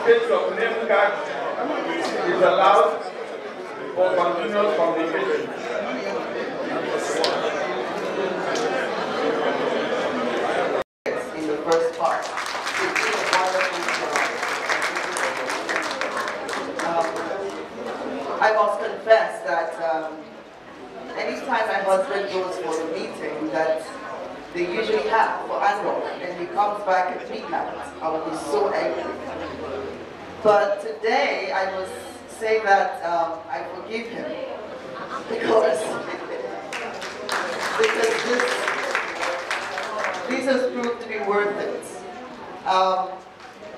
exchange of name cards is allowed for continuous communication. In the first part. I must confess that anytime my husband goes for the meeting that they usually have for ANROC and he comes back at midnight, I will be so angry. But today I must say that I forgive him because this has proved to be worth it.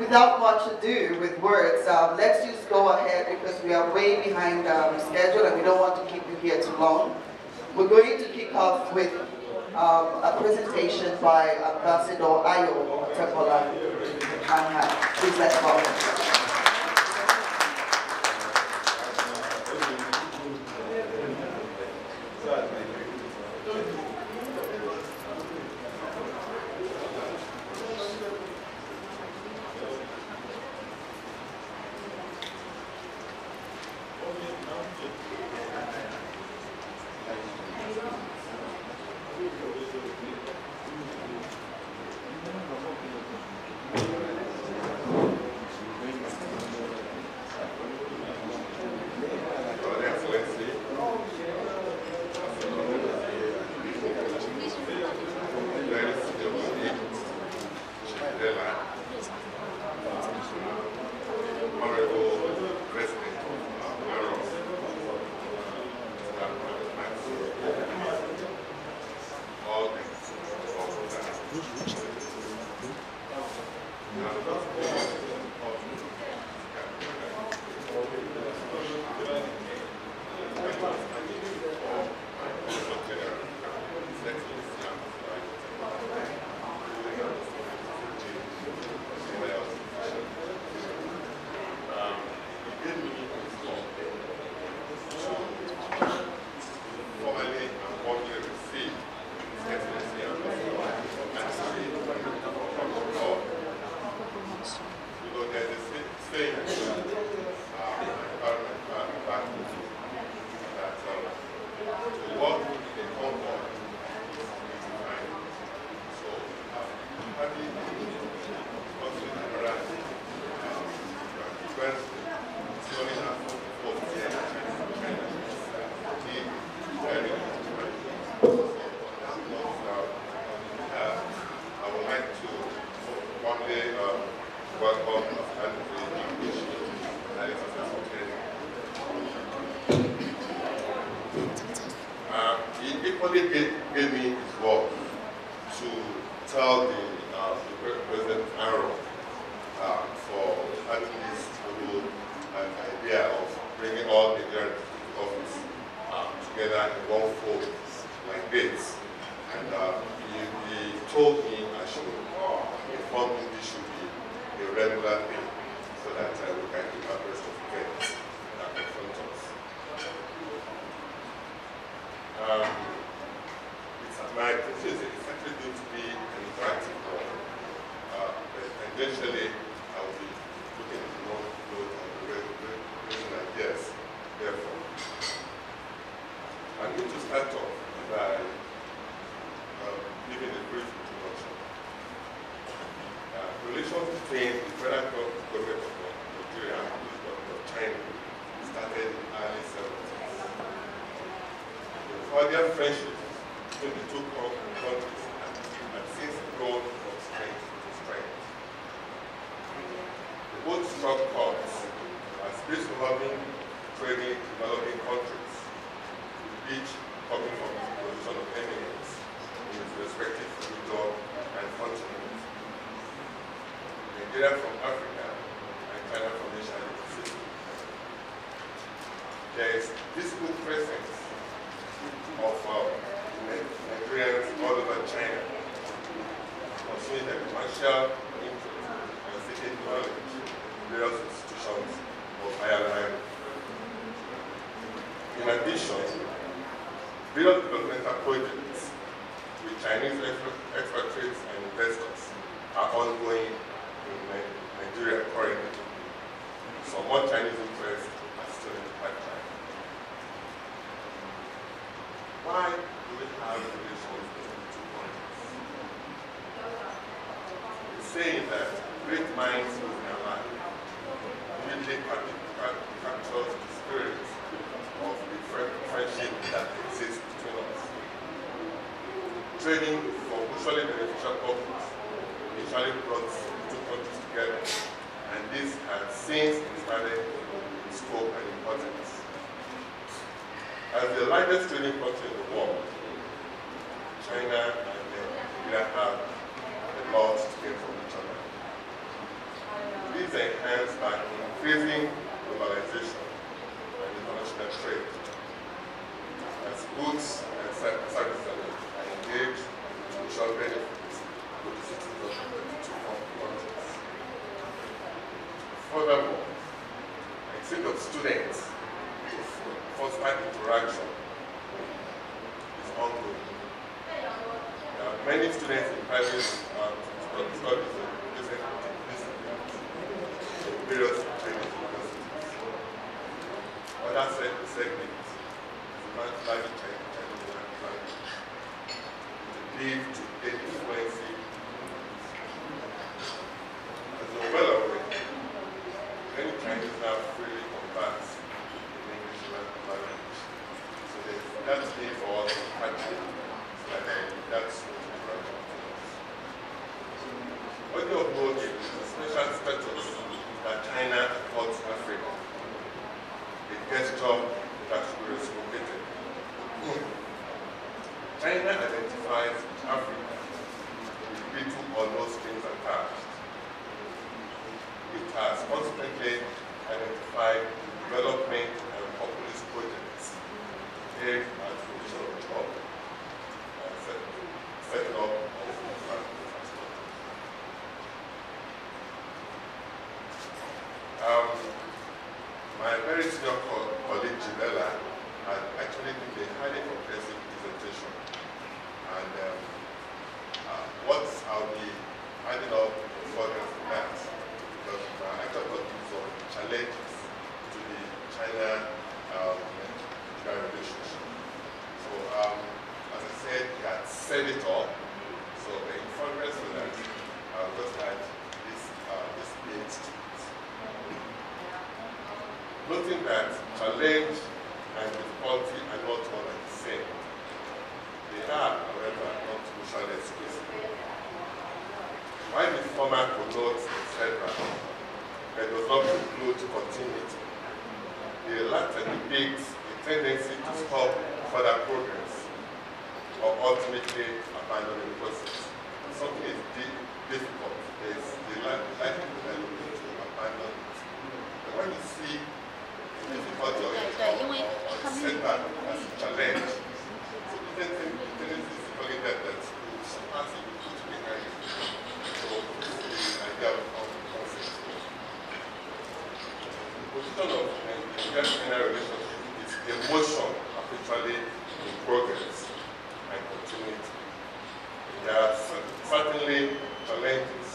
Without much ado with words, let's just go ahead because we are way behind schedule and we don't want to keep you here too long. We're going to kick off with a presentation by Ambassador Ayo Tepola. Please let's go. Gave me his work to tell the President ANROC for having this an idea of bringing all Nigerian office together in one fold like this. And he told me I should inform him this should be a regular thing so that we can keep abreast of events that confront us. My thesis is actually going to be an interactive one. Eventually, I will be looking at the note and raising ideas. Therefore, I'm going to start off by giving a brief introduction. Relations between the federal government of Nigeria and the government of China started in the early 70s. The further friendship between the two countries have since grown from strength to strength. They both struck chords as peace loving, trading, developing countries, each coming from its position of eminence in its respective region and continent. Nigeria from Africa and China from Asia and Pacific. There is visible presence of Nigerians all over China, pursuing their commercial interest and seeking knowledge in various institutions of higher learning. In addition, various developmental projects with Chinese expatriates and investors are ongoing in Nigeria currently, some more Chinese interests are still in the pipeline. Why do we have relations between the two countries? It's saying that great minds in their life immediately captures the spirit of the friendship that exists between us. Trading for mutually beneficial purpose initially brought the two countries together, and this has since expanded in scope and importance. As the largest trading country in the world, China and India have a lot to gain from each other. This is enhanced by increasing globalization and international trade, as goods and services are engaged in mutual benefits to the citizens of the two countries. Furthermore, a set of students first time interaction is ongoing. There are many students in private studies in different disciplines in various training universities. Other segments is largely Chinese language. It leads to influence. As you're well aware, many Chinese now freely converse language. So that's the for us to practice. That's what you have noted is the special status that China accords Africa. A gesture that should be reciprocated. China identifies Africa with little or no strings attached. It has consequently identified development and populist projects aimed at provision of job and setting up of infrastructure. My very senior colleague Ginella had actually given a highly comprehensive presentation, and what I'll be adding up further from that, because my actual topic is on challenges to the China relationship. So, as I said, he had said it all. So, in progress with that, I'll just add this bit to it. Noting that challenge and difficulty are not one and the same. They are, however, not mutually exclusive. While the former connotes etc., it does not include continuity. The latter depicts a tendency to stop further progress or ultimately abandon the process. When something is difficult, there is the likelihood to abandon it. But when you see the difficulty or setback as a challenge, so the tendency is to forget that you surpass it, you put behind it. So this is the idea of concept. The position of the China relationship is a motion perpetually in progress and continuity. There are certainly challenges.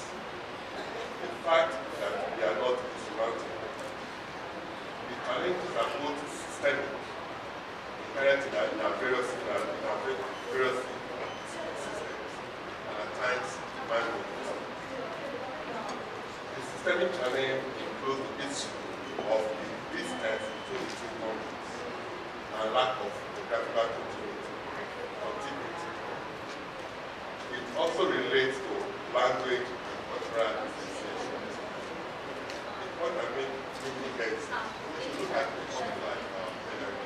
The fact that they are not insurmountable. The challenges are both systemic, inherent in our various systems, and at times man-made. The systemic challenge includes the issue of the distance between the two countries and lack of geographical continuity. It also relates to language and cultural differentiations. The point I mean is we should look at the country like Nigeria.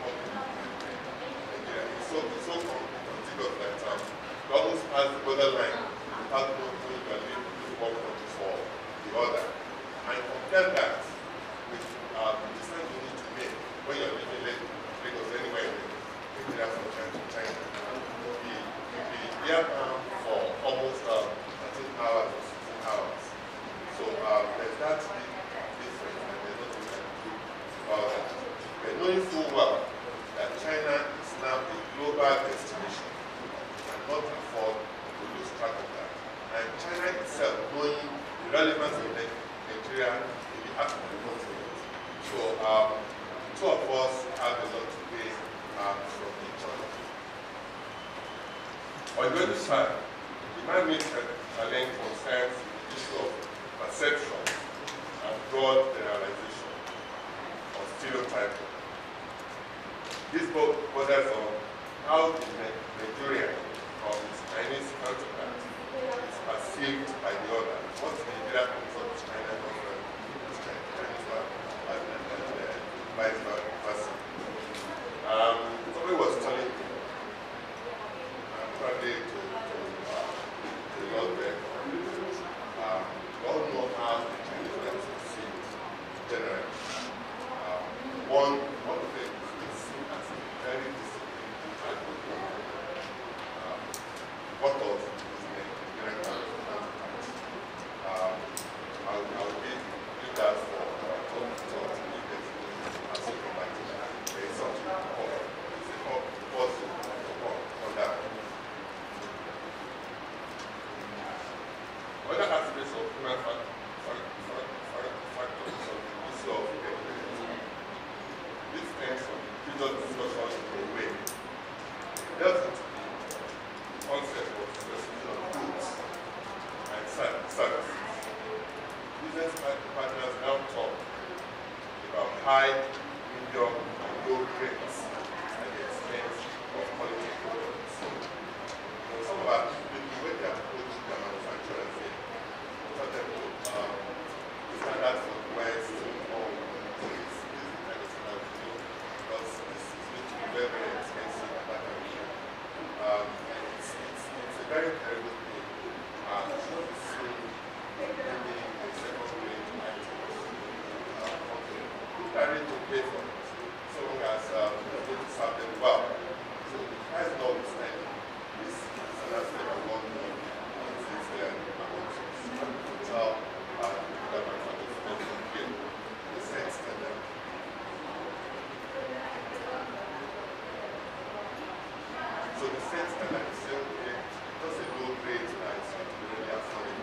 It's so contiguous that you almost pass the borderline without knowing you can live in one country for the other. And compare that with the distance you need to make when you're living in Lagos anywhere in Nigeria from China. We are for almost 13 hours or 16 hours. So there's that difference, and there's nothing we can do about that. We're knowing full well that China is now a global destination. We cannot afford to lose track of that. And China itself, knowing the relevance of Nigeria in the African continent, On the other side, the man-made challenge concerns the issue of perception and broad generalization of stereotyping. This book borders on how the Nigerian or its Chinese counterpart is perceived by the other. What's the Nigerian concept of China different from Chinese one and vice versa? Somebody was telling me, probably to the Lord there, we all know how the Chinese were perceived generally. One of the things is seen as a very disciplined type of people. What of his Nigerian counterparts? I'll give that for as a combined. There is something called, it's a on that. Other aspects of human factors of the issue of equity. This stems from the previous discussion in a way. Delves into the concept of diversity of goods and services. Business partners now talk about high, medium, and low rates at the expense of quality products. Some of our people, when they approach their manufacturers, they tell them to standard for the West or this is the kind of standard we do because this is going to be very, very expensive at that time. And it's a very terrible thing. So maybe a second rate items. Carry to pay for it. So long as we're going to serve them well. So the price notwithstanding, this is an aspect of one thing. Since they are about to tell the manufacturers to get the sense to them. So the sense that I say, okay, just a low rate that is not really affording.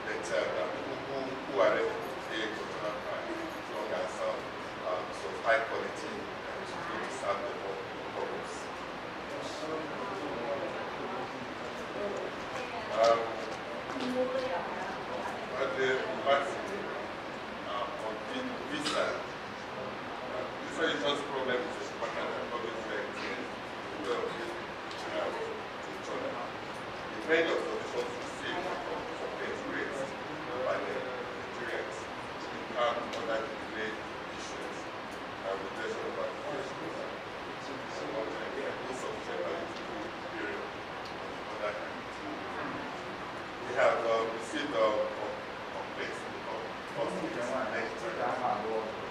That people who are ready to pay for the price, as long as so high quality and to really serve the purpose. But the vaccine on this side, this is problem is a pattern that always very clear in the way of to each other. The many observations received from complaints raised by the Nigerians have other related issues and rejection of applications. Insufficient validity period of other kinds. We have received complaints from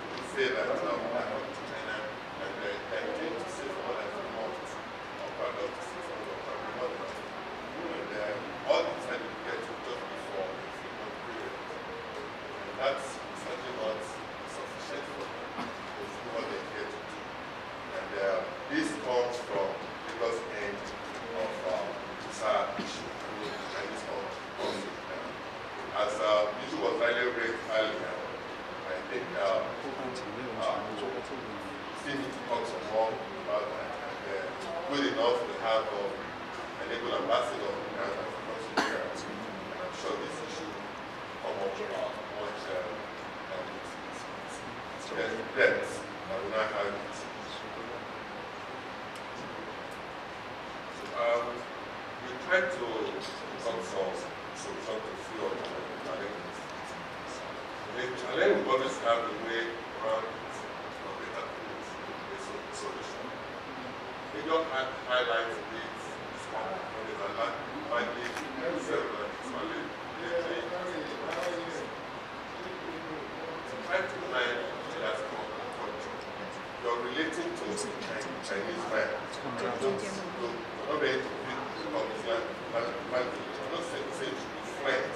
we say that I come to China and they intend to save more than a month or probably up to 6 months or probably more than that. And all these had to get to just before the 3-month period. And that's certainly not sufficient for them to do what they care to do. And this comes from Lagos end of SAR issue, the Chinese policy. As the issue was highly raised earlier, I think still need to talk some more about that. And good enough to have an able ambassador who can come to here. And I'm sure this issue come up much and it's depth that we now have it. We try to come some solution to few of the challenges. The challenge will always have a way around it, or better tools, a solution. We don't highlight this when there's a lack of bandage, several solid, try to find that culture. You're relating to Chinese man. You're not ready to pick up Islam language. I'm not saying it should be fluent.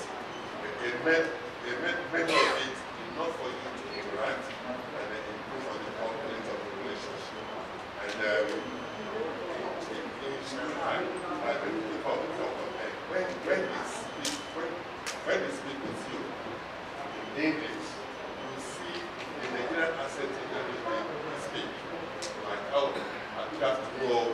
Many of it enough for you to interact and then improve on the component of the relationship. And in Shanghai, when they speak with you in English, you see the Nigerian accent in everything they speak. Like, oh, I have to go,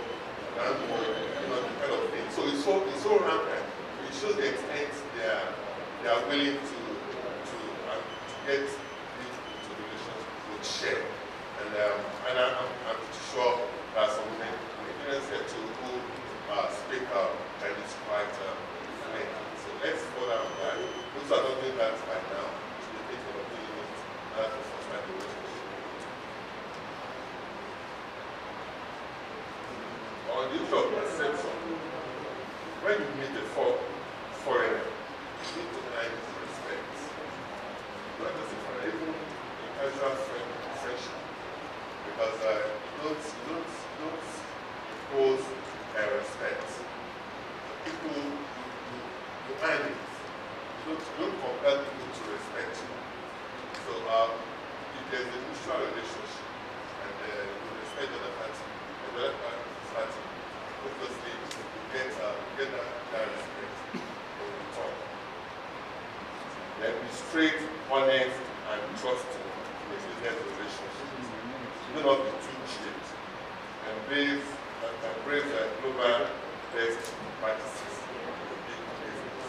the kind of thing. so rampant. It shows the extent they are willing to get into relations with share. And I'm sure there are some Nigerians here too who speak Chinese quite fluently. So let's follow on that. Those are not doing that right now. So they're thinking of doing it as the first time they relationship. On the issue of perception, when you meet a foreigner, you need to earn his respect. Not just a foreigner, even a casual friendship. Because don't impose respect. People, you earn it. Don't compel people to respect you. So if there's a mutual relationship and you respect the other party, and the other party, obviously you get that respect in return. Then be straight, honest, and trusting in a business relationship. Do not be too cheap. Embrace global best practices in business.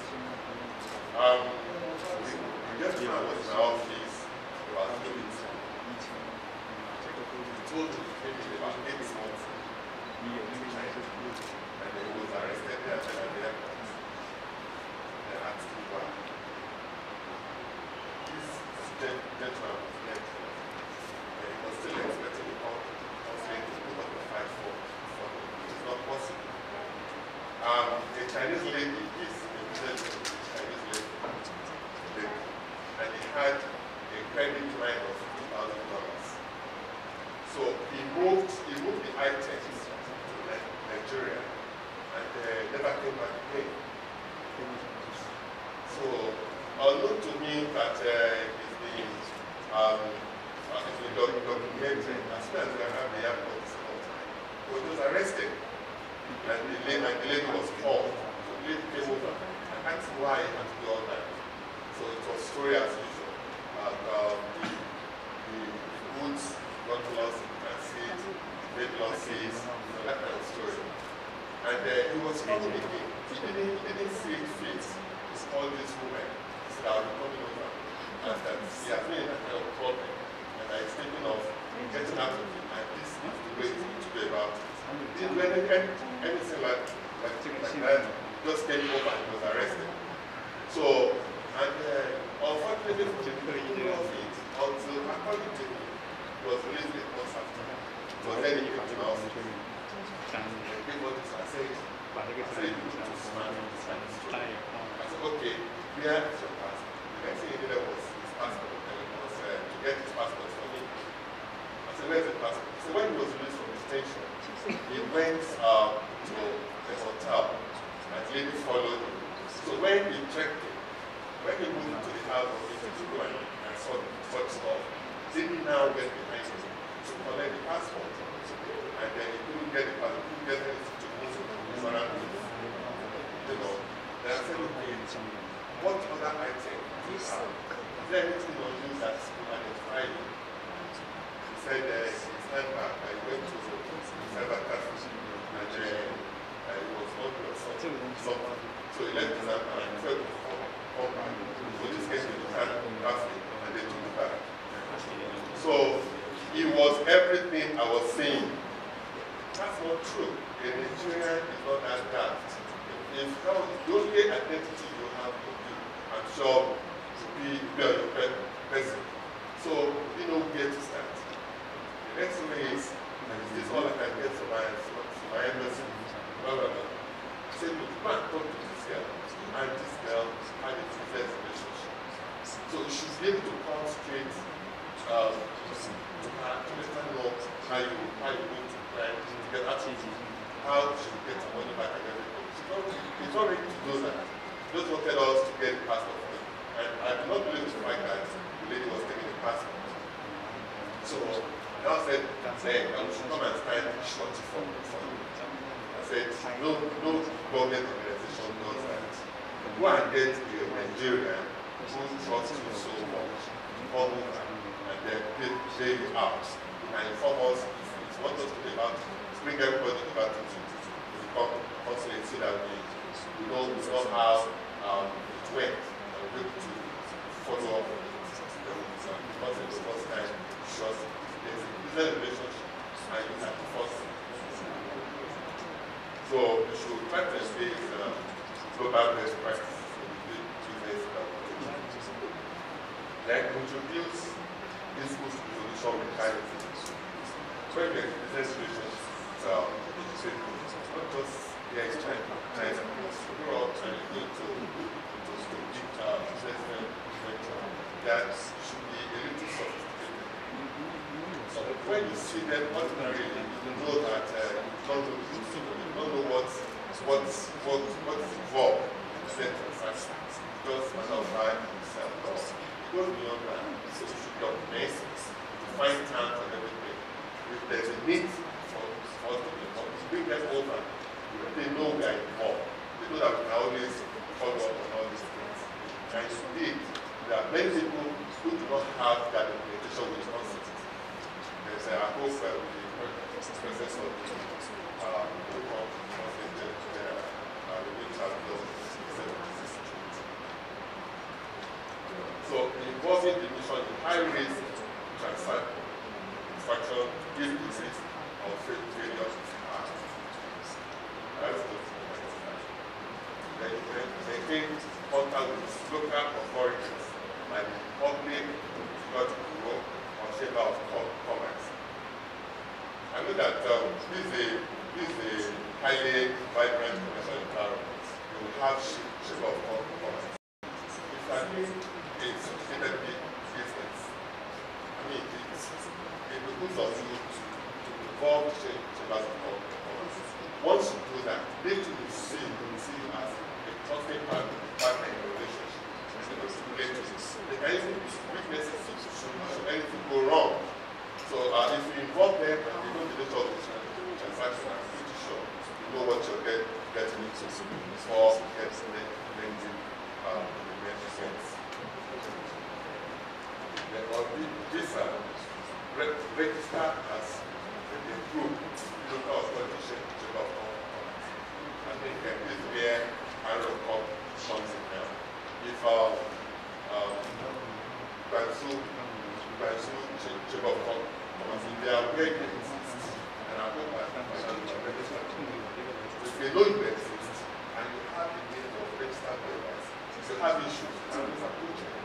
The gentleman was in our office about 2 weeks ago. He told me he came in about 8 months to China, and he was arrested there at the airport. They asked him why. This gentleman was left, and he was still expecting the consulate to put up a fight for him. It's not possible. A Chinese lady, this Chinese lady, and he had a credit line of $50,000. So he moved the items to Nigeria and never came back again. So although to me that it's been documented as soon as we have the airport this whole time, he was arrested and the lady was called. So the lady came over and asked why he had to do all that. So it was story as usual. The goods got lost in transit, made losses, that kind of story. And he was coming again. He didn't see it fit to call this woman. He said, I'll be coming over. And that he has been in that kind of problem. And I was thinking of getting out of it. And this is the way it's going to be about it. He didn't do anything like that. Just came over and was arrested. So, and unfortunately, he didn't know it until, according to him, he was released 8 months after. So then he came to my office. And gave all this, I said, you need to smile on this kind of story. I said, okay, where is your passport? The next thing he needed was his passport. And it was to get his passport for me. I said, where's the passport? So when he was released from the station, he went to the hotel and the lady followed him. So when he checked in, when he moved to the house of his people and saw such stuff, didn't now get behind him to collect the passport. And then he couldn't get the passport, couldn't get anything to move his around with. You know, then I said, okay, what other item do you have? Is there anything on you that will identify you? He said, his handbag, I went to the cyber cafe, and it was not good something. So he left his handbag and said, come back. So this came to the cafe, and they took it back. So it was everything I was saying. That's not true. A Nigerian is not that daft. If the only identity you have will be, I'm sure, to be your person. So you know where to start. The next way is, this is all I can get from my embassy. Blah, blah, blah. I said, look, go and talk to this girl. And this girl had a business relationship. So you should be able to come straight to her, to let her know how you going to plan to get activity, how she will get her money back and everything. She's not ready to do that. She just wanted us to get the passport for it. And I do not believe the fact that the lady was taking the passport. So I said, we should come and stand short for you. I said, no government organization does that. Go and get a Nigerian who trusts you so much, come over and then pay you out. And inform us if you want us to be about to bring everybody about to the consulate so that we we don't have it went and we're able to follow up because it's the first time because there's a business relationship and you can force it. So we should try to embrace global best practices in business applications. Then introduce dispute resolution mechanisms. When there's business relationships, not just China, Europe, and into big business venture, that should be a little sophisticated. So when you see them ordinarily, you know that you don't know what's involved in the transaction. Just a matter of time and sell. It goes beyond that. So you should document it, define terms and everything. If there's a need for us to be involved, bring them over. They know we are involved. They know that we can always follow up on all these things. And indeed, there are many people who do not have that documentation with concepts. There's a hope that the process of so involving the mission in high risk transaction if disease or failure is hard. That's the maintain contact with local authorities like the public security bureau or chamber of commerce. I know that this is a highly vibrant commercial environment. You will have chamber of commerce. If I mean it's a big business, I mean it's because of you to involve chambers of commerce. Once you do that, they will see you as a trusted partner in a relationship. They can even be weaknesses should anything go wrong. So if you involve them and they know the nature of the transaction, I'm pretty sure you know what you're getting into before you get to the lending sense. Then on this register as a group, local authority chamber of commerce. I think this is where ANROC comes in now. If chamber of commerce, they are where you exist, and I hope if they know you exist, and you have the need of registered members, if you have issues, you can always approach them.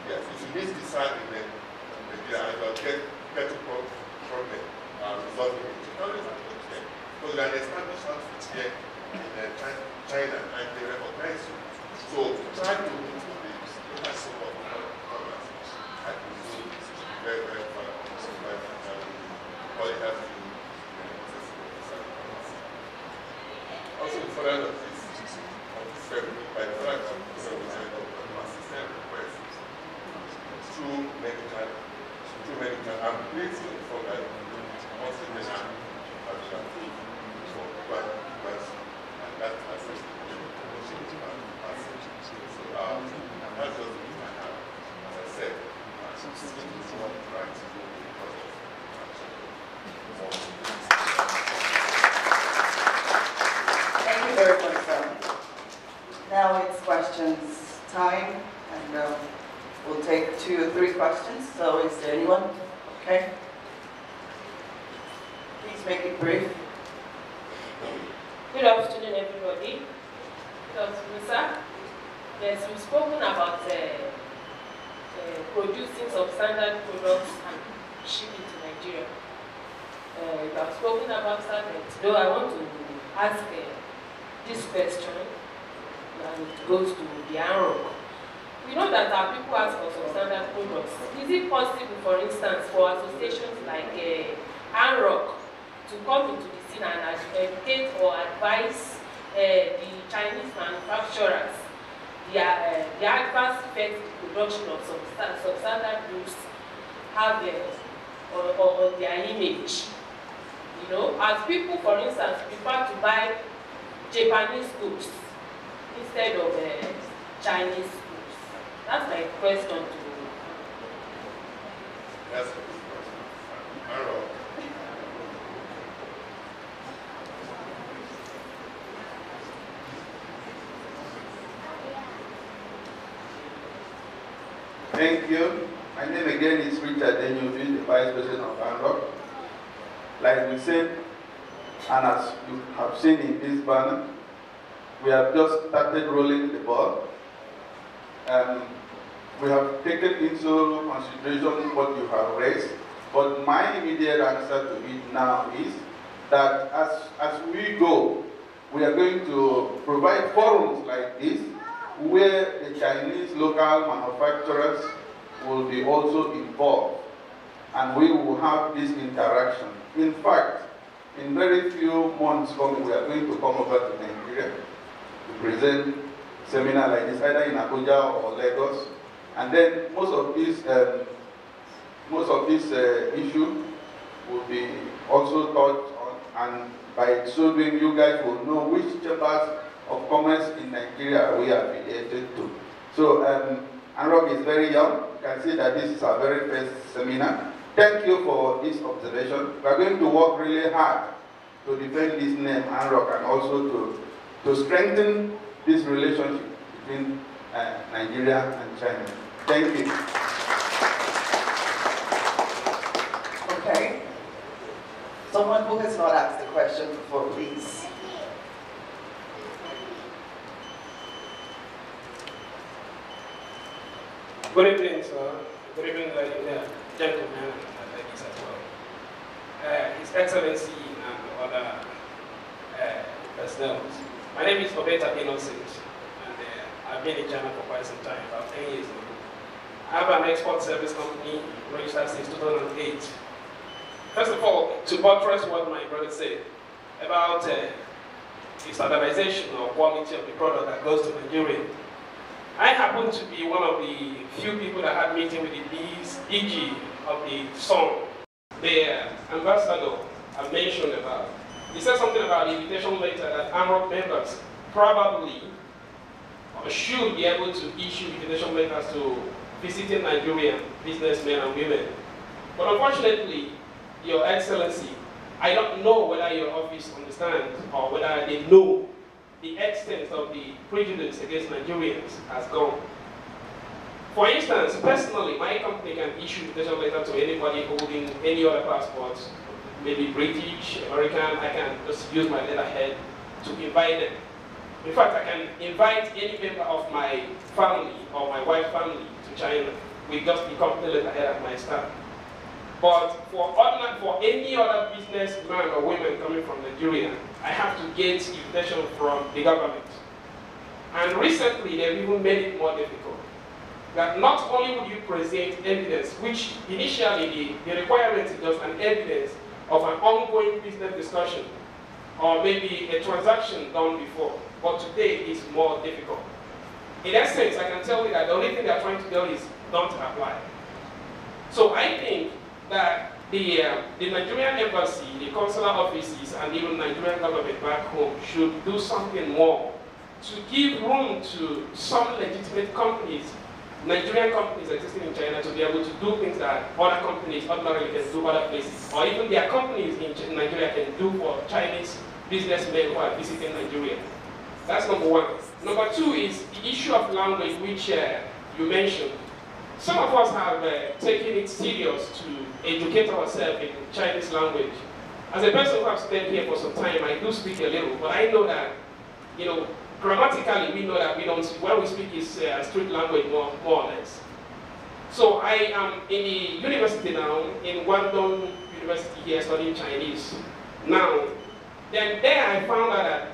Yes, if you need visa in Nigeria and you get a problem resolving it, you can always approach them. Because they are an established outfit here in China and they recognize you. So try to meet with the local chamber of commerce. I presume it's very, very fun. All you have to do is also the further of this February, by the fact that the system requests through medical, I'm grateful for that. Also, the and that has a that's just what I have. As I said, it's more practical because of Thank you very much, sir. Now it's questions time, and we'll take 2 or 3 questions. So is there anyone? Okay. Please make it brief. Good afternoon, everybody. Musa, yes, we've spoken about producing substandard products and shipping to Nigeria. We have spoken about that, though I want to ask this question, and it goes to the ANROC. We know that our people ask for substandard products. Is it possible, for instance, for associations like ANROC to come into the scene and educate or advise the Chinese manufacturers the adverse effects the production of substandard goods have on their image? You know, as people, for instance, prefer to buy Japanese goods instead of Chinese goods. That's my question to you. That's a good question. ANROC. Thank you. My name again is Richard Denyuvi, the Vice President of ANROC. Like we said, and as you have seen in this banner, we have just started rolling the ball. We have taken into consideration what you have raised, but my immediate answer to it now is that as we go, we are going to provide forums like this where the Chinese local manufacturers will be also involved, and we will have this interaction. In fact, in very few months coming, we are going to come over to Nigeria to present a seminar like this, either in Abuja or Lagos, and then most of this issue will be also touched on, and by so doing, you guys will know which chambers of commerce in Nigeria we are affiliated to. So ANROC is very young. You can see that this is our very first seminar. Thank you for this observation. We are going to work really hard to defend this name, ANROC, and also to strengthen this relationship between Nigeria and China. Thank you. Okay. Someone who has not asked a question before, please. Good evening, sir. Good evening, gentlemen and ladies as well. His Excellency and other personnel. My name is Obeta Innocent, and I've been in China for quite some time, about 10 years now. I have an export service company registered since 2008. First of all, to buttress what my brother said about the standardization or quality of the product that goes to Nigeria, I happen to be one of the few people that had meeting with the DG of the song. The ambassador I mentioned about. He said something about the invitation letter that ANROC members probably or should be able to issue invitation letters to visiting Nigerian businessmen and women. But unfortunately, Your Excellency, I don't know whether your office understands or whether they know the extent of the prejudice against Nigerians has gone. For instance, personally, my company can issue invitation letter to anybody holding any other passports, maybe British, American. I can just use my letterhead to invite them. In fact, I can invite any member of my family or my wife's family to China with just the company letterhead at my staff. But for any other businessman or women coming from Nigeria, I have to get invitation from the government. And recently, they've even made it more difficult. That not only would you present evidence, which initially the requirement is just an evidence of an ongoing business discussion, or maybe a transaction done before, but today is more difficult. In essence, I can tell you that the only thing they're trying to do is don't apply. So I think that the Nigerian embassy, the consular offices, and even Nigerian government back home should do something more to give room to some legitimate companies, Nigerian companies existing in China, to be able to do things that other companies ordinarily can do other places, or even their companies in Nigeria can do for Chinese businessmen who are visiting Nigeria. That's number one. Number two is the issue of language, which you mentioned. Some of us have taken it serious to educate ourselves in Chinese language. As a person who has stayed here for some time, I do speak a little, but I know that, grammatically, we know that we don't, when we speak is a street language more or less. So I am in the university now, in Guangdong University here, studying Chinese. Now, then there I found out that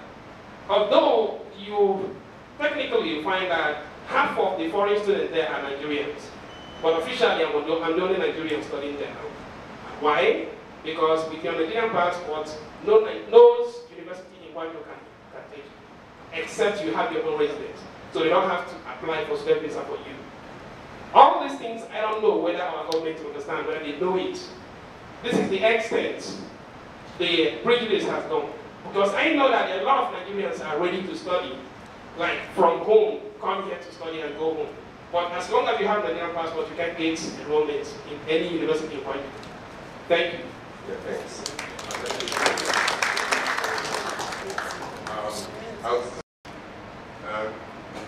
although you technically find that half of the foreign students there are Nigerians, but officially I'm the only Nigerian studying there now. Why? Because with your Nigerian passport, no university in Guangdong can take you, except you have your own residence. So they don't have to apply for student visa for you. All these things, I don't know whether our government will understand, whether they know it. This is the extent the prejudice has gone. Because I know that a lot of Nigerians are ready to study, like from home, come here to study and go home. But as long as you have a Nigerian passport, you can get enrollment in any university in Guangdong. Thank you. Yeah, thanks.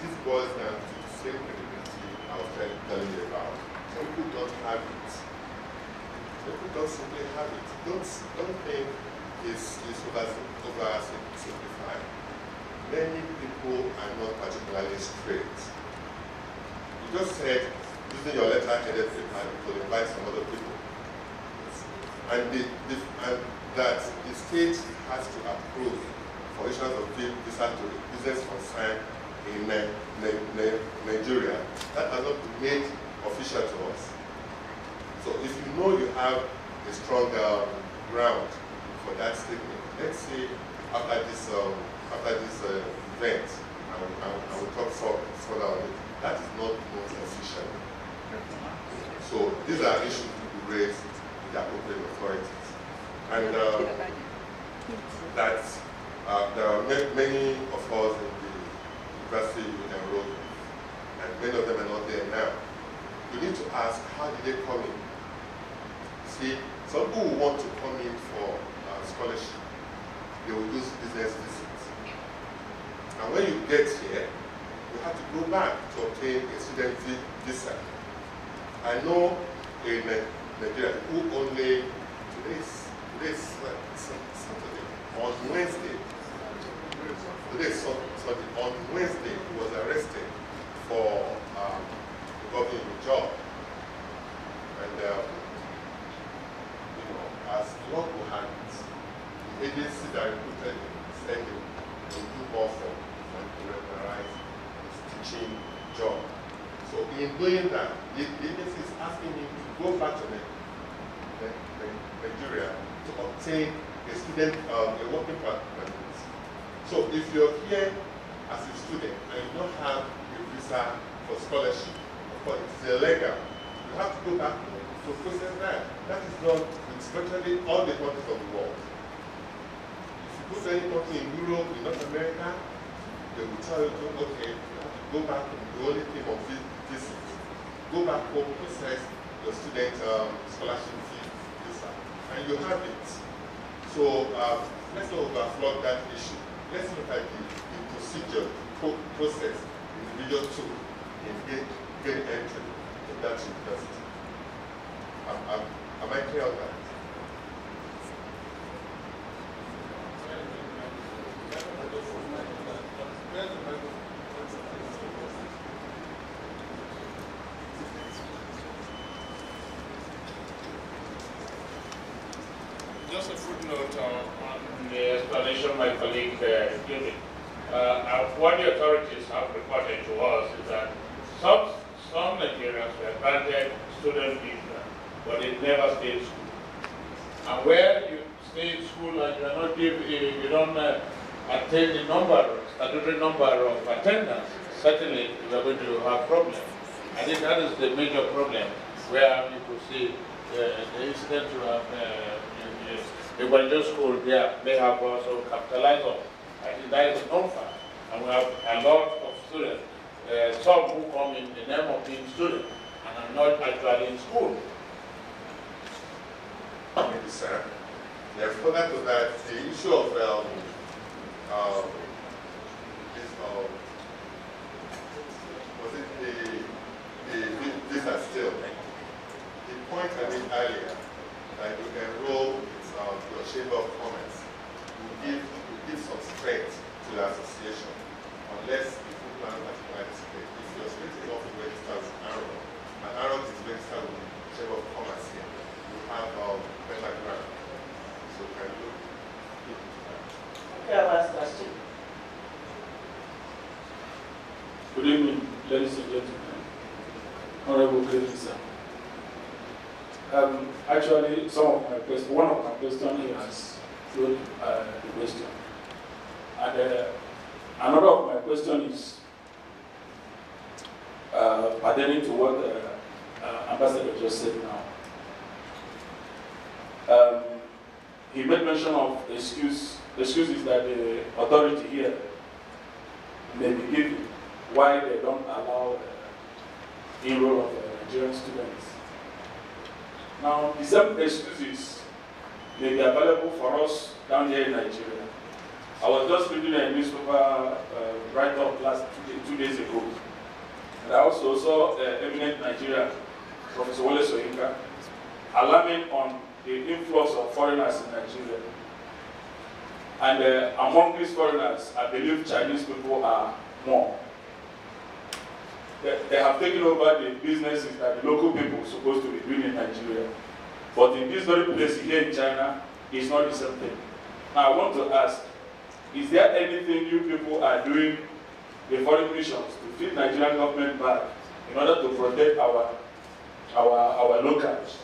This boils down to the same credibility I was telling you about. don't simply have it. Don't think it's oversimplified. Many people are not particularly straight. You just said using your letter-headed paper to invite some other people. And that the state has to approve for issuance of visa to business concern in Nigeria. That has not been made official to us. So if you know you have a strong ground for that statement, let's say after this event, I will talk further on it. That is not official. So these are issues to be raised with the appropriate authorities. And that there are many of us in the university you enrolled with, and many of them are not there now. You need to ask, how did they come in? See, some people who want to come in for scholarship, they will use business visits. And when you get here, you have to go back to obtain a student visa. I know in Nigeria who only today's Saturday, on Wednesday. Today's Sunday, on Wednesday, he was arrested for governing the job. And as luck will have it, the agency that recruited him said he will do more for and to regularize his teaching job. So in doing that, the agency is asking him to go back to Nigeria to obtain a student, a working permit. So if you're here as a student and you don't have a visa for scholarship, of course it's illegal. You have to go back to process that. That is done with virtually all the countries of the world. If you go to any country in Europe, in North America, they will tell you, okay, you have to go back to the only thing of visit. Go back home, process your student scholarship visa, and you have it. So let's not overflow that issue. Let's look at the procedure, process, individual tool in getting entry in that university. Am I clear on that? Just a footnote on the explanation my colleague gave. What the authorities have reported to us is that some Nigerians were granted student visa, but they never stayed in school. And where you stay in school and you don't attain the statutory number of attendance, certainly you are going to have problems. I think that is the major problem where you could see the incident to have the Gwanjo school there, they have also capitalized on. I think that is a known fact. And we have a lot of students, some who come in the name of being students and are not actually in school. Thank you, sir. Yeah, further to that, the issue of visa still. The point I made earlier, that you enroll with your Chamber of Commerce, will give some strength to the association, unless if you plan particular state. If you're straight enough to register with ANROC, and ANROC is registered with the Chamber of Commerce here, you have better ground. So can you look into that? Okay, last question. Good evening, ladies and gentlemen. Honorable Sir. Actually, one of my questions here has flown the question. And another of my question is pertaining to what Ambassador just said now. He made mention of excuses that the authority here may be giving why they don't allow enroll of Nigerian students. Now, the same excuses may be available for us down here in Nigeria. I was just reading a newspaper write-up two days ago, and I also saw eminent Nigerian, Professor Wole Soyinka, alarming on the influx of foreigners in Nigeria. And among these foreigners, I believe Chinese people are more. They have taken over the businesses that the local people are supposed to be doing in Nigeria. But in this very place here in China, it's not the same thing. Now I want to ask, is there anything you people are doing, the foreign missions, to feed Nigerian government back in order to protect our locals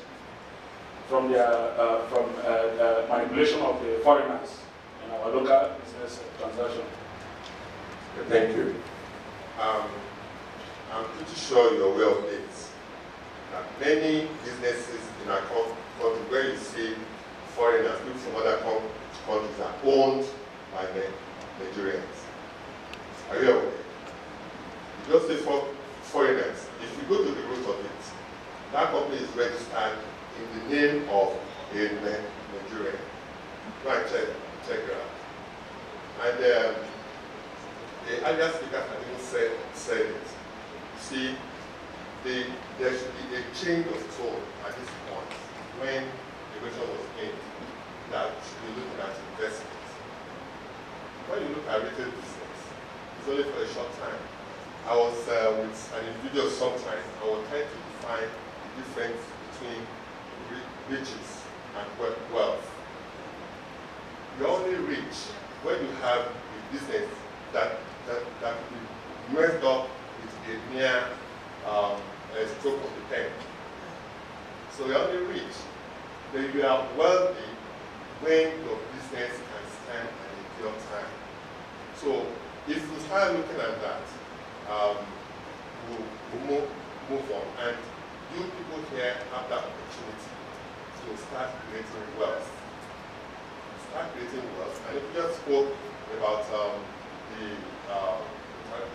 from their manipulation of the foreigners in our local business transaction? Thank you. I'm pretty sure you're aware of it. That many businesses in our country where you see foreigners, people from other countries are owned by Nigerians. Are you aware? You just say for foreigners. If you go to the root of it, that company is registered in the name of a Nigerian. Go and check it out. And the earlier speaker had even said it. See, there should be a change of tone at this point when the question was made that should be looking at investment. When you look at retail business, it's only for a short time. I was with an individual sometime, I was trying to define the difference between riches and wealth. You're only rich when you have a business that will be messed up with a near stroke of the pen. So you're only rich. Then you are wealthy when your business can stand and endure time. So if we start looking at that, we'll move on. And you people here have that opportunity to start creating wealth. Start creating wealth. And if you just spoke about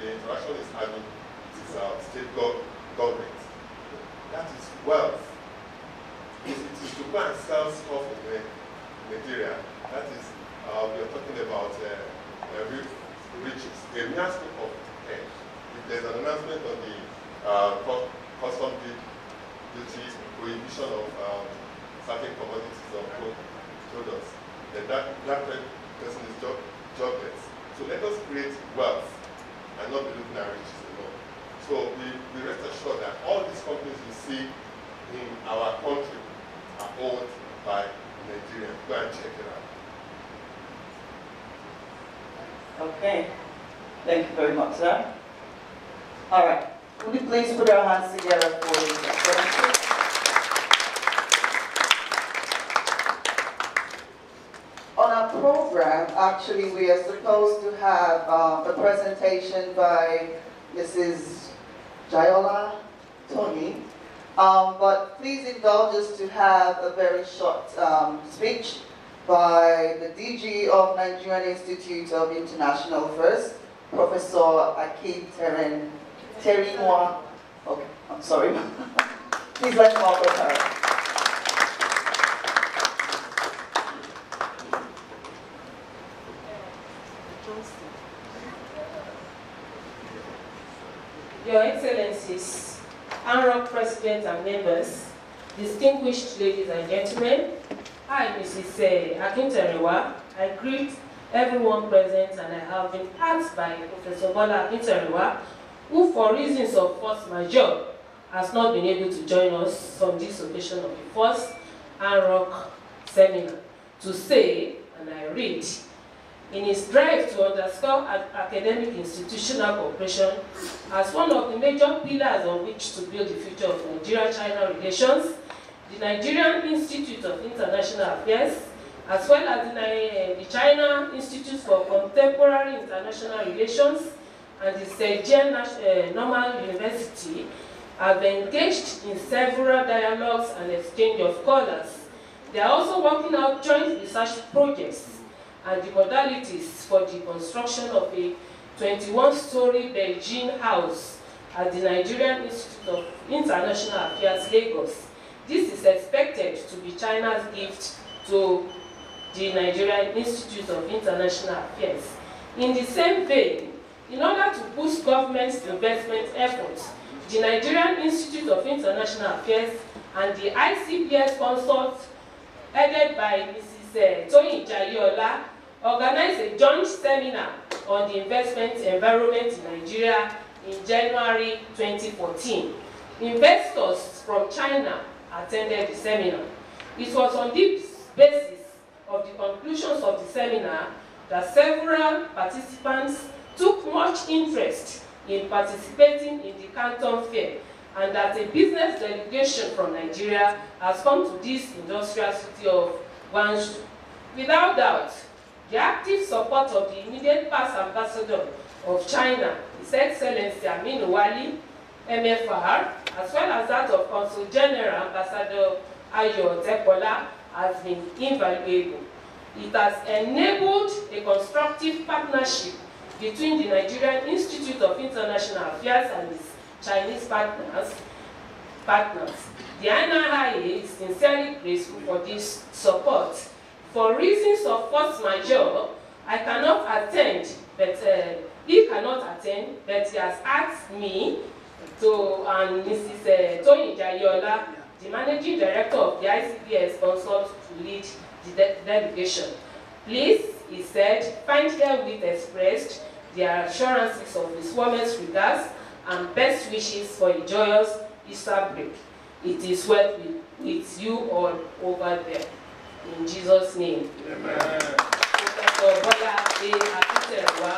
the interaction is having with state government, that is wealth. It is to go and sell stuff in Nigeria. That is, we are talking about riches. A mere scope of cash. If there's an announcement on the custom duty prohibition of certain commodities or products, then that person is jobless. So let us create wealth and not be looking at riches alone. So we rest assured that all these companies you see in our country are owned by Nigerians. Go and check it out. Okay. Thank you very much, sir. All right. Would you please put our hands together for the On our program, actually, we are supposed to have a presentation by Mrs. Jayola Tony, but please indulge us to have a very short speech by the DG of Nigerian Institute of International Affairs, Professor Akin Terinwa. Okay, I'm sorry. Please let's welcome her. Your Excellencies, ANROC President and members, distinguished ladies and gentlemen, I, Mrs. Akinteriwa, I greet everyone present, and I have been asked by Professor Bola Akinteriwa, who for reasons of force majeure has not been able to join us on this occasion of the first ANROC seminar, to say, and I read, in his drive to underscore academic institutional cooperation as one of the major pillars on which to build the future of Nigeria-China relations, the Nigerian Institute of International Affairs, as well as the China Institute for Contemporary International Relations and the Zhejiang Normal University have engaged in several dialogues and exchange of scholars. They are also working out joint research projects and the modalities for the construction of a 21-story Beijing house at the Nigerian Institute of International Affairs, Lagos. This is expected to be China's gift to the Nigerian Institute of International Affairs. In the same vein, in order to boost government's investment efforts, the Nigerian Institute of International Affairs and the ICPS Consult headed by Mrs. Toyin Jayola, organized a joint seminar on the investment environment in Nigeria in January 2014. Investors from China attended the seminar. It was on this basis of the conclusions of the seminar that several participants took much interest in participating in the Canton Fair, and that a business delegation from Nigeria has come to this industrial city of Guangzhou. Without doubt, the active support of the immediate past ambassador of China, His Excellency Aminu Wali, MFR, as well as that of Consul General Ambassador Ayo Tepola, has been invaluable. It has enabled a constructive partnership between the Nigerian Institute of International Affairs and its Chinese partners. The NRIA is sincerely grateful for this support. For reasons of force majeure, I cannot attend, but he cannot attend, but he has asked me to, and Mrs. Toyin Jayola, the Managing Director of the ICPS Consult, to lead the delegation. Please, he said, find herewith expressed their assurances of his warmest regards and best wishes for a joyous Easter break. It is well with you all over there. In Jesus' name. Amen. Professor Bola A. Akutewa,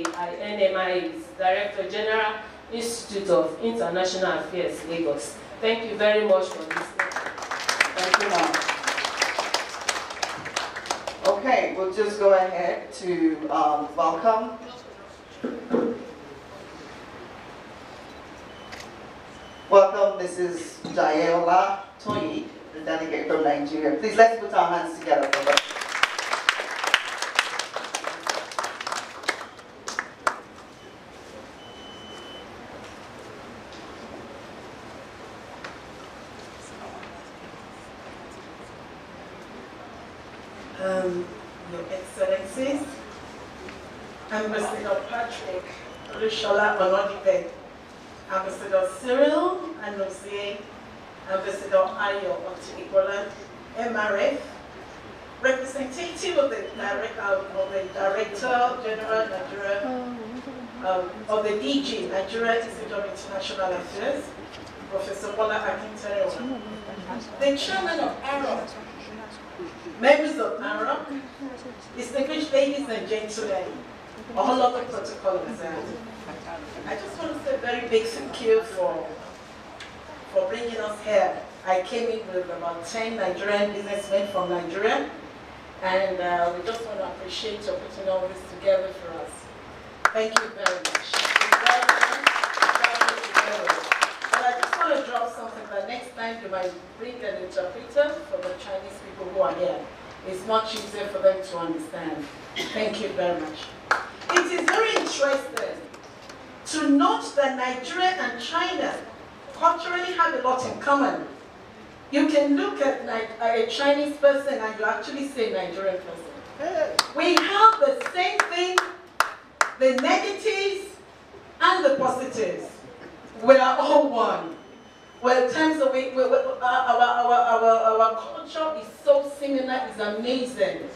FNIIA, Director General, Institute of International Affairs, Lagos. Thank you very much for listening. Thank you, ma'am. Okay, we'll just go ahead to welcome Mrs. Jayola Toyi, the delegate from Nigeria. Please, let's put our hands together for her. Your Excellencies, Ambassador Patrick Olushola Onodipe, Ambassador Cyril Anozie, Ambassador Ayo Otibola, MRF, representative of the Director General Nigeria, of the DG, Nigeria Institute of International Affairs, Professor Bola Akintayo, the Chairman of ANROC, members of ANROC, distinguished ladies and gentlemen, all of the protocol observed. I just want to say a very big thank you for bringing us here. I came in with about 10 Nigerian businessmen from Nigeria, and we just want to appreciate you putting all this together for us. Thank you very much. But I just want to drop something that next time you might bring an interpreter for the Chinese people who are here. It's much easier for them to understand. Thank you very much. It is very interesting to note that Nigeria and China culturally have a lot in common. You can look at a Chinese person and you actually say Nigerian person. We have the same thing, the negatives and the positives. We are all one. Well, in terms of our culture is so similar, it's amazing.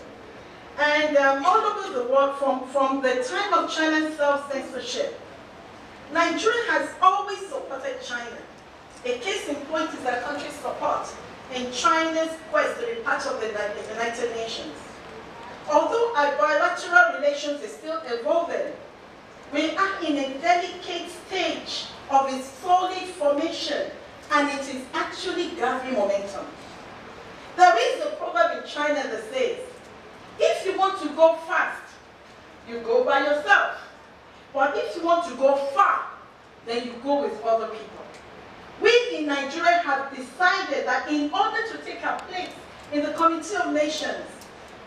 And all over the world, from the time of China's self-censorship, Nigeria has always supported China. A case in point is our country's support in China's quest to be part of the United Nations. Although our bilateral relations is still evolving, we are in a delicate stage of its solid formation, and it is actually gathering momentum. There is a proverb in China that says, if you want to go fast, you go by yourself. But if you want to go far, then you go with other people. We in Nigeria have decided that in order to take our place in the Committee of Nations,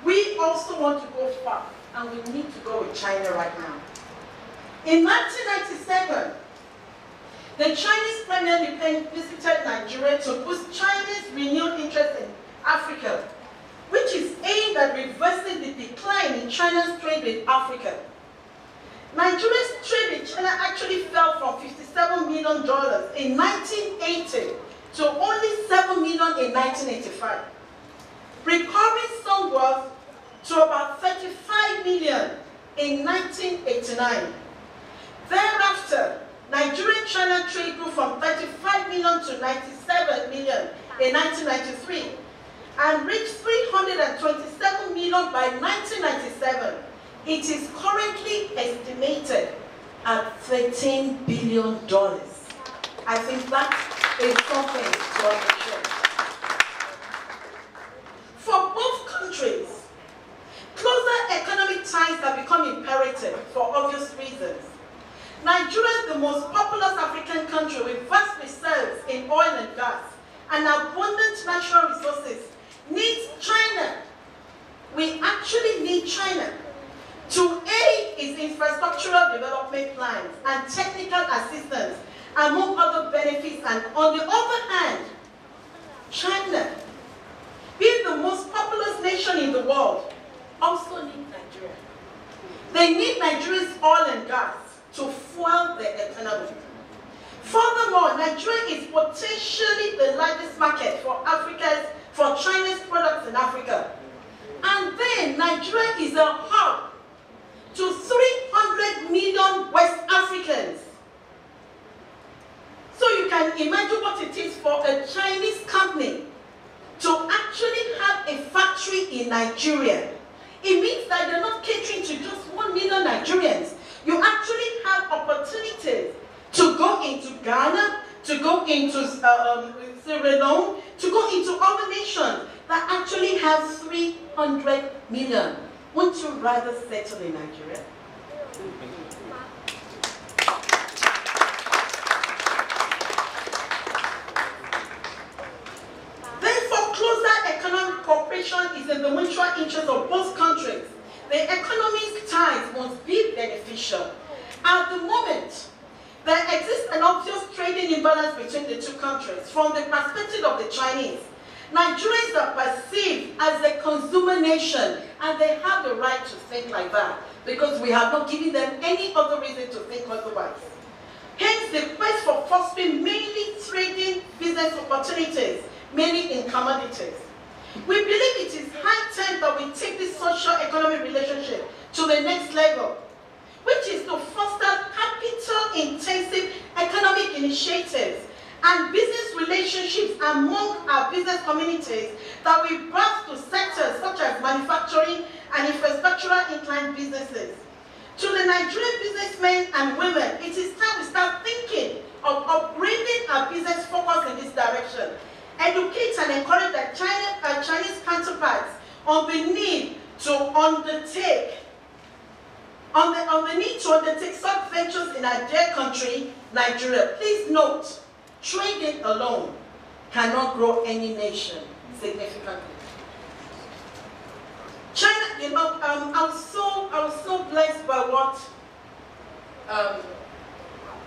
we also want to go far, and we need to go with China right now. In 1997, the Chinese Premier Le Pen visited Nigeria to boost China's renewed interest in Africa, which is aimed at reversing the decline in China's trade with Africa. Nigeria's trade with China actually fell from $57 million in 1980 to only 7 million in 1985, recovering somewhat to about 35 million in 1989. Thereafter, Nigerian-China trade grew from 35 million to 97 million in 1993 and reached 327 million by 1997. It is currently estimated at $13 billion. I think that is something to appreciate. For both countries, closer economic ties have become imperative for obvious reasons. Nigeria, the most populous African country with vast reserves in oil and gas and abundant natural resources, needs China. We actually need China to aid its infrastructural development plans and technical assistance, among other benefits. And on the other hand, China, being the most populous nation in the world, also need Nigeria. They need Nigeria's oil and gas to fuel their economy. Furthermore, Nigeria is potentially the largest market for Chinese products in Africa. And then Nigeria is a hub to 300 million West Africans. So you can imagine what it is for a Chinese company to actually have a factory in Nigeria. It means that you're not catering to just 1 million Nigerians. You actually have opportunities to go into Ghana, to go into Sierra Leone, to go into other nations that actually have 300 million. Wouldn't you rather settle in Nigeria? Therefore, closer economic cooperation is in the mutual interest of both countries. The economic ties must be beneficial. At the moment, there exists an obvious trading imbalance between the two countries. From the perspective of the Chinese, Nigerians are perceived as a consumer nation, and they have the right to think like that because we have not given them any other reason to think otherwise. Hence, the quest for fostering mainly trading business opportunities, mainly in commodities. We believe it is high time that we take this socio-economic relationship to the next level, which is to foster capital-intensive economic initiatives and business relationships among our business communities that we birth to sectors such as manufacturing and infrastructural inclined businesses. To the Nigerian businessmen and women, it is time we start thinking of upgrading our business focus in this direction. Educate and encourage our Chinese counterparts on the need to undertake such ventures in our dear country, Nigeria. Please note, trading alone cannot grow any nation significantly. China, I was so blessed by what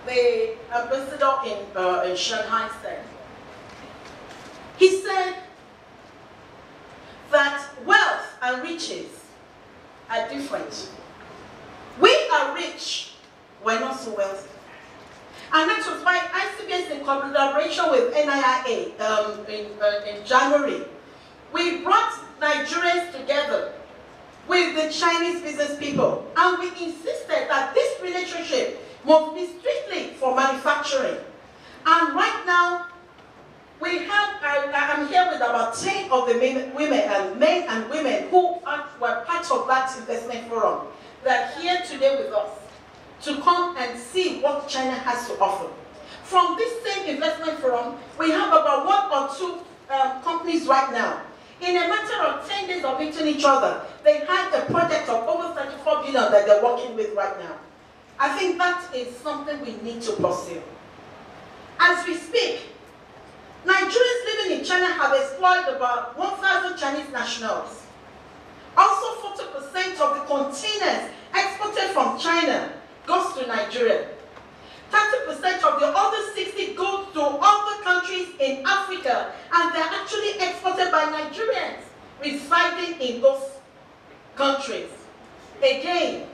the ambassador in Shanghai said. He said that wealth and riches are different. We are rich, we're not so wealthy. And that was why ICBS, in collaboration with NIIA in January, we brought Nigerians together with the Chinese business people, and we insisted that this relationship must be strictly for manufacturing. And right now, we have, I'm here with about 10 of the men and women who were part of that investment forum. They're here today with us to come and see what China has to offer. From this same investment forum, we have about 1 or 2 companies right now. In a matter of 10 days of meeting each other, they had a project of over 34 billion that they're working with right now. I think that is something we need to pursue. As we speak, Nigerians living in China have employed about 1,000 Chinese nationals. Also, 40% of the containers exported from China goes to Nigeria. 30% of the other 60 go to other countries in Africa, and they're actually exported by Nigerians residing in those countries. Again,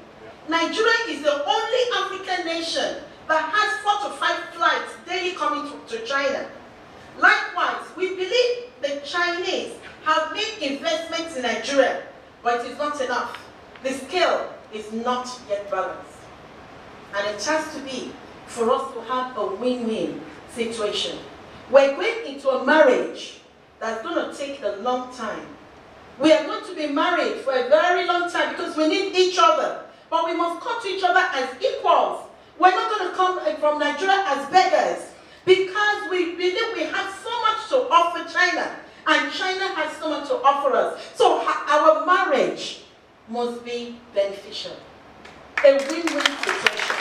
Nigeria is the only African nation that has 4 to 5 flights daily coming to China. Likewise, we believe the Chinese have made investments in Nigeria, but it is not enough. The scale is not yet balanced. And it has to be for us to have a win-win situation. We're going into a marriage that's going to take a long time. We are going to be married for a very long time because we need each other. But we must come to each other as equals. We're not going to come from Nigeria as beggars because we believe we have so much to offer China and China has so much to offer us. So our marriage must be beneficial. A win-win situation.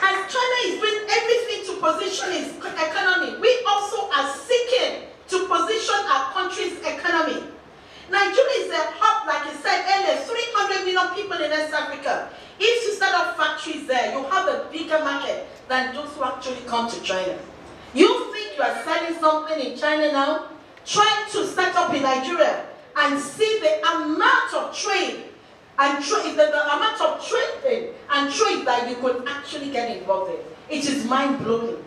As China is doing everything to position its economy, we also are seeking to position our country's economy. Nigeria is a hub, like I said earlier, 300 million people in West Africa. If you set up factories there, you have a bigger market than those who actually come to China. You think you are selling something in China now? Try to set up in Nigeria and see the amount of trade and the amount of trading and trade that you could actually get involved in. It is mind-blowing.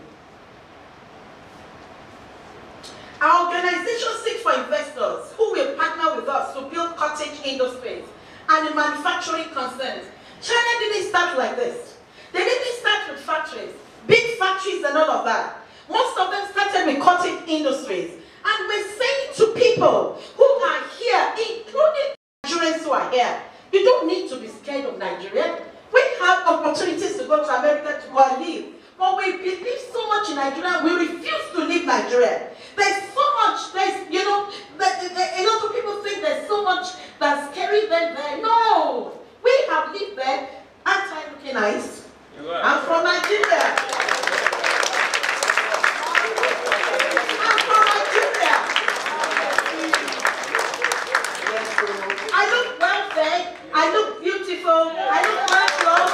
Our organization seeks for investors who will partner with us to build cottage industries and the manufacturing concerns. China didn't start like this. They didn't start with factories, big factories and all of that. Most of them started with cottage industries. And we're saying to people who are here, including Nigerians who are here, you don't need to be scared of Nigeria. We have opportunities to go to America to go and live. But we believe so much in Nigeria, we refuse to leave Nigeria. There's so much, a lot of people think there's so much that's carried them there. No! We have lived there. Aren't I looking nice? I'm from Nigeria. I'm from Nigeria. I look well fed. I look beautiful. I look well clothed.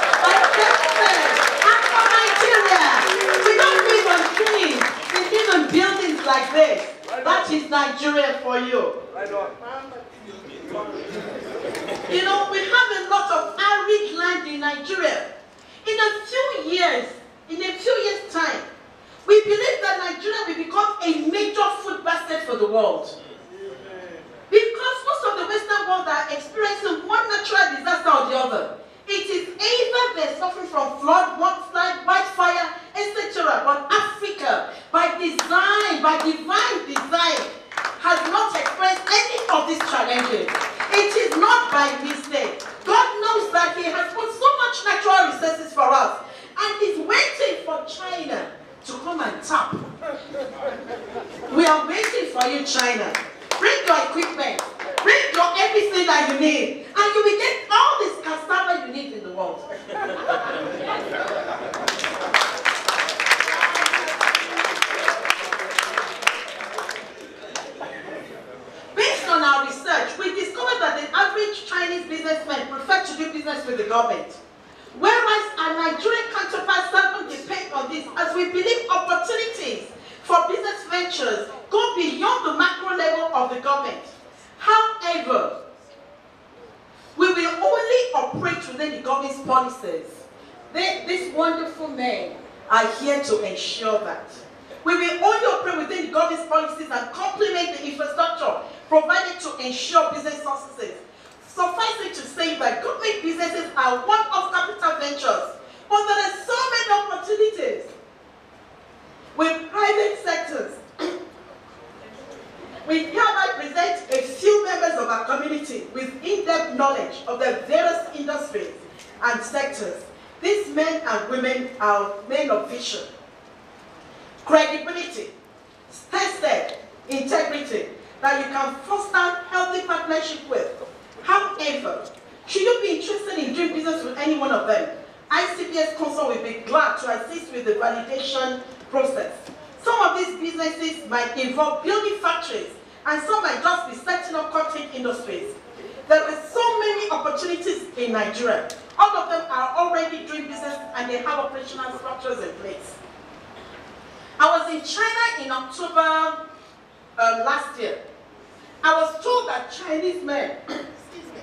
I'm from Nigeria. We don't live on trees. We live on buildings like this. That is Nigeria for you. You know, we have a lot of arid land in Nigeria. In a few years' time, we believe that Nigeria will become a major food basket for the world. Because most of the Western world are experiencing one natural disaster or the other. It is either they're suffering from flood, mudslide, wildfire, etc. But Africa, by design, by divine design, has not experienced any of these challenges. It is not by mistake. God knows that He has put so much natural resources for us, and He's waiting for China to come and tap. We are waiting for you, China. Bring your equipment. Bring your everything that you need, and you will get all this cassava you need in the world. Based on our research, we discovered that the average Chinese businessman prefer to do business with the government, whereas our Nigerian counterparts don't depend on this, as we believe opportunities for business ventures go beyond the macro level of the government. However, we will only operate within the government's policies. These wonderful men are here to ensure that. We will only operate within the government's policies and complement the infrastructure provided to ensure business successes. Suffice it to say that government businesses are one-off capital ventures, but there are so many opportunities with private sectors. We hereby present a few members of our community with in-depth knowledge of the various industries and sectors. These men and women are men of vision, credibility, tested integrity that you can foster healthy partnership with. However, should you be interested in doing business with any one of them, ICPS Council will be glad to assist with the validation process. Some of these businesses might involve building factories, and some might just be setting up cottage industries. There are so many opportunities in Nigeria. All of them are already doing business and they have operational structures in place. I was in China in October last year. I was told that Chinese men, excuse me,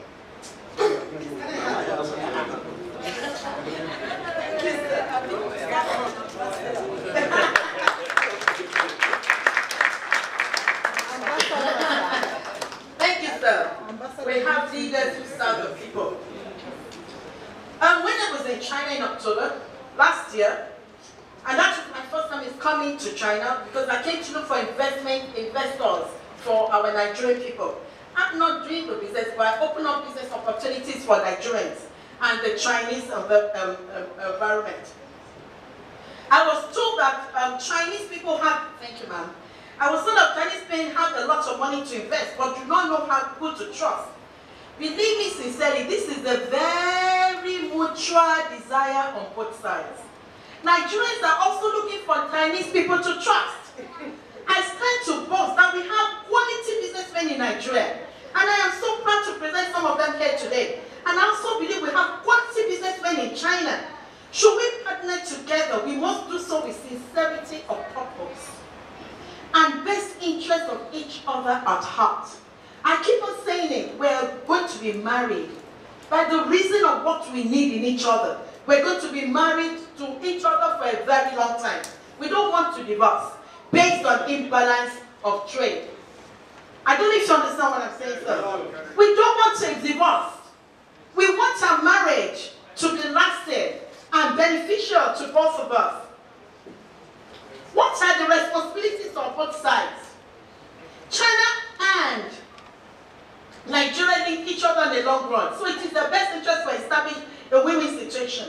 China in October last year, and that was my first time coming to China because I came to look for investors for our Nigerian people. I'm not doing the business, but I open up business opportunities for Nigerians and the Chinese environment. I was told that Chinese people have, thank you ma'am, I was told that Chinese people have a lot of money to invest, but do not know who to trust. Believe me sincerely, this is a very mutual desire on both sides. Nigerians are also looking for Chinese people to trust. I stand to boast that we have quality businessmen in Nigeria, and I am so proud to present some of them here today. And I also believe we have quality businessmen in China. Should we partner together, we must do so with sincerity of purpose and best interest of each other at heart. I keep on saying it, we're going to be married by the reason of what we need in each other. We're going to be married to each other for a very long time. We don't want to divorce based on imbalance of trade. I don't know if you understand what I'm saying, sir. We don't want to divorce. We want our marriage to be lasting and beneficial to both of us. What are the responsibilities on both sides? China and Nigeria need each other in the long run, so it is the best interest for establishing a win-win situation.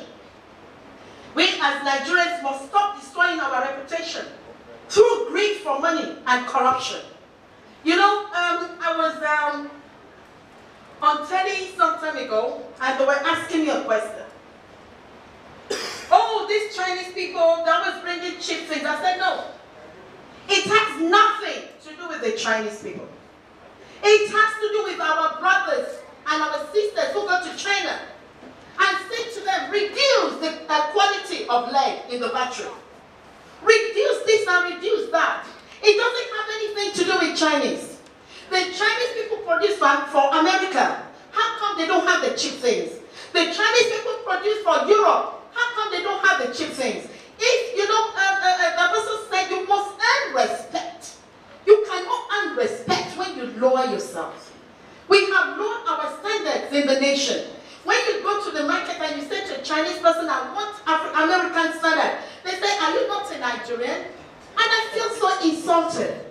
We as Nigerians must stop destroying our reputation through greed for money and corruption. You know, I was on telly some time ago, and they were asking me a question. Oh, these Chinese people that was bringing cheap things. I said, no. It has nothing to do with the Chinese people. It has to do with our brothers and our sisters who go to China and say to them, reduce the quality of lead in the battery. Reduce this and reduce that. It doesn't have anything to do with Chinese. The Chinese people produce for America. How come they don't have the cheap things? The Chinese people produce for Europe. How come they don't have the cheap things? If you know, the person said you must earn respect. You cannot earn respect when you lower yourself. We have lowered our standards in the nation. When you go to the market and you say to a Chinese person, I want American standard, they say, are you not a Nigerian? And I feel so insulted.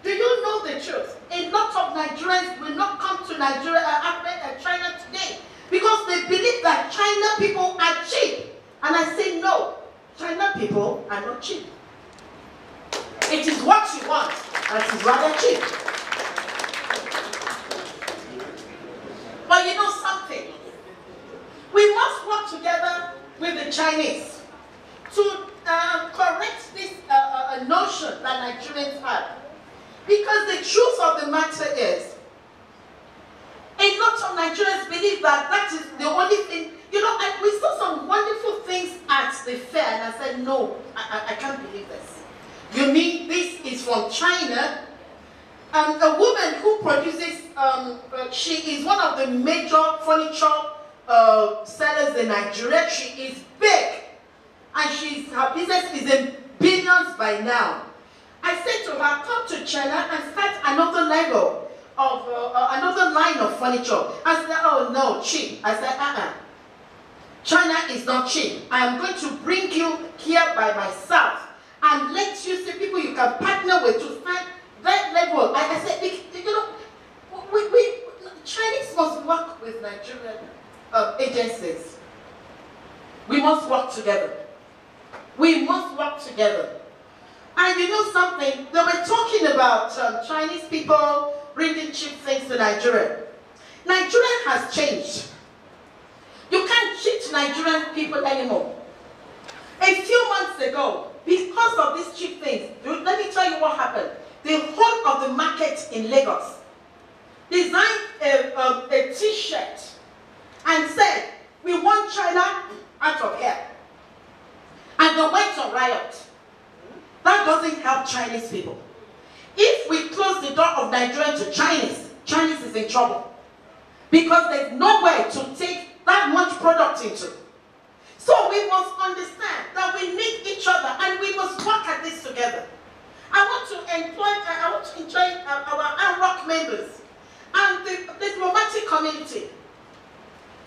Do you know the truth? A lot of Nigerians will not come to Nigeria and China today because they believe that China people are cheap. And I say, no, China people are not cheap. It is what you want, and it is rather cheap. But you know something? We must work together with the Chinese to correct this notion that Nigerians have. Because the truth of the matter is, a lot of Nigerians believe that that is the only thing. You know, we saw some wonderful things at the fair, and I said, no, I can't believe this. You mean this is from China? A woman who produces, she is one of the major furniture sellers in Nigeria. She is big, and her business is in billions by now. I said to her, come to China and start another level of, another line of furniture. I said, oh no, cheap. I said, China is not cheap. I am going to bring you here by myself and let you see people you can partner with to start that level. I said, you know, Chinese must work with Nigerian agencies. We must work together. We must work together. And you know something? They were talking about Chinese people bringing cheap things to Nigeria. Nigeria has changed. You can't cheat Nigerian people anymore. A few months ago, because of these cheap things, let me tell you what happened. The whole of the market in Lagos designed a t-shirt and said, we want China out of here. And they went on riot. That doesn't help Chinese people. If we close the door of Nigeria to Chinese, Chinese is in trouble. Because there's nowhere to take that much product into. So we must understand that we need each other and we must work at this together. I want to enjoy our ANROC members and the diplomatic community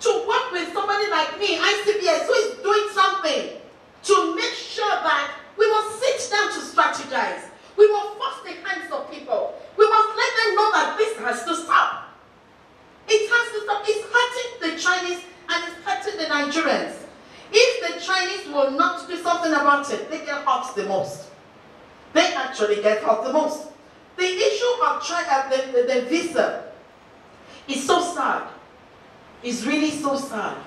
to work with somebody like me, ICBS, who is doing and it's hurting the Nigerians. If the Chinese will not do something about it, they get hurt the most. They actually get hurt the most. The issue of the visa is so sad. It's really so sad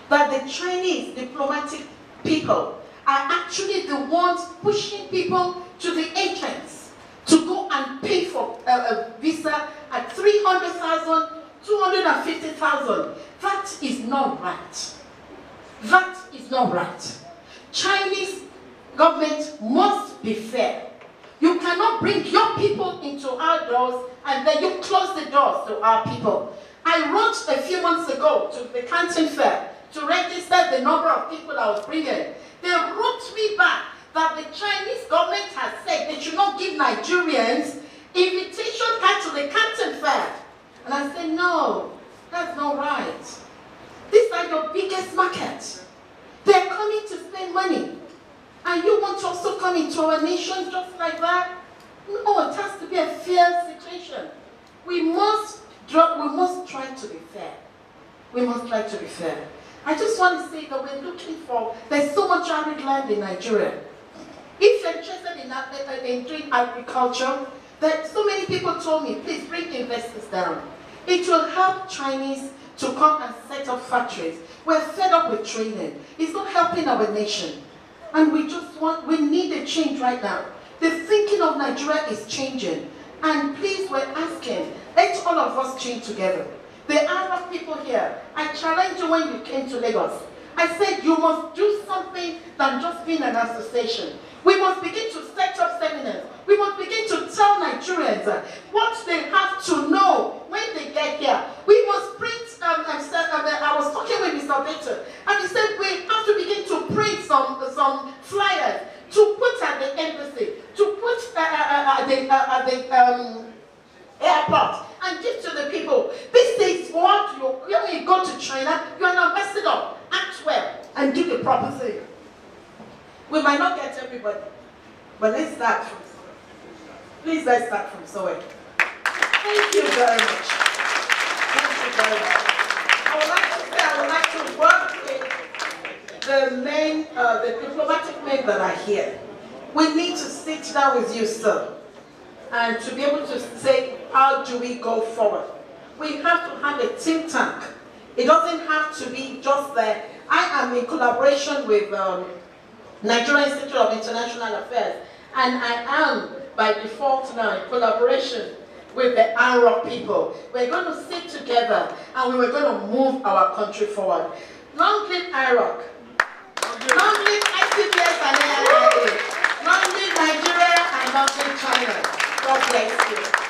that the Chinese diplomatic people are actually the ones pushing people to the agents to go and pay for a visa at 300,000, 250,000. That is not right. That is not right. Chinese government must be fair. You cannot bring your people into our doors and then you close the doors to our people. I wrote a few months ago to the Canton Fair to register the number of people I was bringing. They wrote me back that the Chinese government has said they should not give Nigerians invitation card to the Canton Fair. And I said, no, that's not right. These are your biggest markets. They're coming to spend money. And you want to also come into our nation just like that? No, it has to be a fair situation. We must try to be fair. We must try to be fair. I just want to say that we're looking for, there's so much arid land in Nigeria. If you're interested in doing agriculture, that so many people told me, please bring investors down. It will help Chinese to come and set up factories. We're fed up with training. It's not helping our nation. And we need a change right now. The thinking of Nigeria is changing. And please, we're asking, let all of us change together. The ANROC people here, I challenged you when you came to Lagos. I said you must do something than just being an association. We must begin to set up seminars. We must begin to tell Nigerians what they have to know when they get here. We must print, I was talking with Mr. Victor, and he said we have to begin to print some flyers to put at the embassy, to put at the airport, and give to the people. This is what when you go to China, you're an ambassador. Act well and do the proper thing. We might not get everybody, but let's start from somewhere. Please, let's start from somewhere. Thank you very much. Thank you very much. I would like to work with the men, the diplomatic men that are here. We need to sit down with you, sir, and to be able to say, how do we go forward? We have to have a think tank. It doesn't have to be just there. I am in collaboration with Nigerian Institute of International Affairs, and I am, by default now, in collaboration with the ANROC people. We're going to sit together, and we're going to move our country forward. Long live ANROC. Long live ICPS and ANROC. Long live Nigeria, and long live China. God bless you.